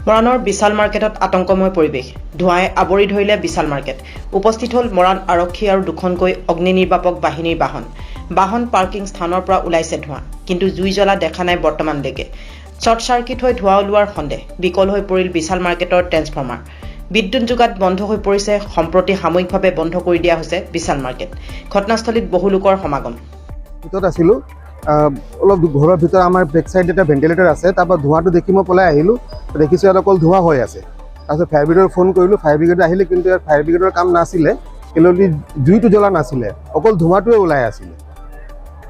মৰাণৰ বিশাল মাৰ্কেটত আতংকময় পৰিৱেশ ধোঁৱাই আৱৰি ধৰিলে বিশাল মাৰ্কেট উপস্থিত হ'ল মৰাণ আৰক্ষী আৰু দুখনকৈ অগ্নি নিৰ্বাপক বাহিনীৰ বাহন পাৰ্কিং স্থানৰ পৰা ওলাইছে ধোঁৱা কিন্তু জুই জ্বলা দেখা নাই বৰ্তমানলৈকে শ্বৰ্ট সাৰ্কিট হৈ ধোঁৱা ওলোৱাৰ সন্দেহ বিকল হৈ পৰিল বিশাল মাৰ্কেটৰ ট্ৰেন্সফৰ্মাৰ বিদ্যুৎ যোগাত বন্ধ হৈ পৰিছে সম্প্ৰতি সাময়িকভাৱে বন্ধ কৰি দিয়া হৈছে বিশাল মাৰ্কেট ঘটনাস্থলীত বহু লোকৰ সমাগম ভিতৰত আছিলোঁ অলপ ঘৰৰ ভিতৰত আমাৰ বেক সাইড এটা ভেন্টিলেটৰ আছে তাৰপৰা ধোঁৱাটো দেখি মই পলাই আহিলোঁ দেখিছোঁ ইয়াত অকল ধোঁৱা হৈ আছে তাৰপিছত ফায়াৰ ব্ৰিগেডক ফোন কৰিলোঁ ফায়াৰ ব্ৰিগেড আহিলে কিন্তু ইয়াত ফায়াৰ ব্ৰিগেডৰ কাম নাছিলে কিন্তু জুইটো জ্বলা নাছিলে অকল ধোঁৱাটোৱে ওলাই আছিলে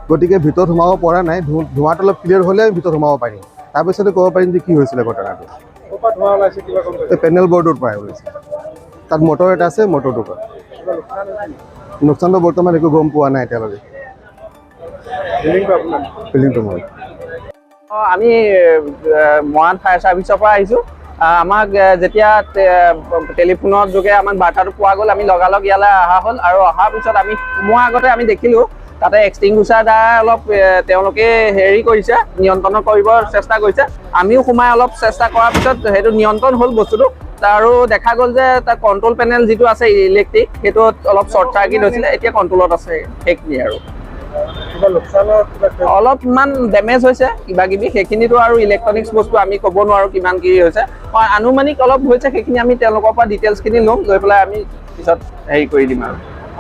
গতিকে ভিতৰত সোমাব পৰা নাই ধোঁৱাটো অলপ ক্লিয়াৰ হ'লে ভিতৰত সোমাব পাৰিম তাৰপিছতে ক'ব পাৰিম যে কি হৈছিলে ঘটনাটো পেনেল বৰ্ডৰ পৰা ওলাইছে তাত মটৰ এটা আছে মটৰটোৰ পৰা লোকচানটো বৰ্তমান একো গম পোৱা নাই এতিয়ালৈকে আমি মৰাণ ফায়াৰ ছাৰ্ভিচৰ পৰা আহিছোঁ আমাক যেতিয়া টেলিফোনৰ যোগে আমাক বাৰ্তাটো পোৱা গ'ল আমি লগালগ ইয়ালৈ অহা হ'ল আৰু অহাৰ পিছত আমি সোমোৱাৰ আগতে আমি দেখিলোঁ তাতে এক্সটিংগুইচাৰ দ্বাৰা অলপ তেওঁলোকে হেৰি কৰিছে নিয়ন্ত্ৰণ কৰিবৰ চেষ্টা কৰিছে আমিও সোমাই অলপ চেষ্টা কৰাৰ পিছত সেইটো নিয়ন্ত্ৰণ হ'ল বস্তুটো আৰু দেখা গ'ল যে তাৰ কণ্ট্ৰল পেনেল যিটো আছে ইলেক্ট্ৰিক সেইটোত অলপ শ্বৰ্ট চাৰ্কিট হৈছিলে এতিয়া কণ্ট্ৰলত আছে সেইখিনি আৰু অলপমান ডেমেজ হৈছে কিবা কিবি সেইখিনিতো আৰু ইলেক্ট্ৰনিক্স বস্তু আমি ক'ব নোৱাৰোঁ কিমান কি হৈছে আনুমানিক অলপ হৈছে সেইখিনি আমি তেওঁলোকৰ পৰা ডিটেইলছখিনি ল'ম লৈ পেলাই আমি পিছত হেৰি কৰি দিম আৰু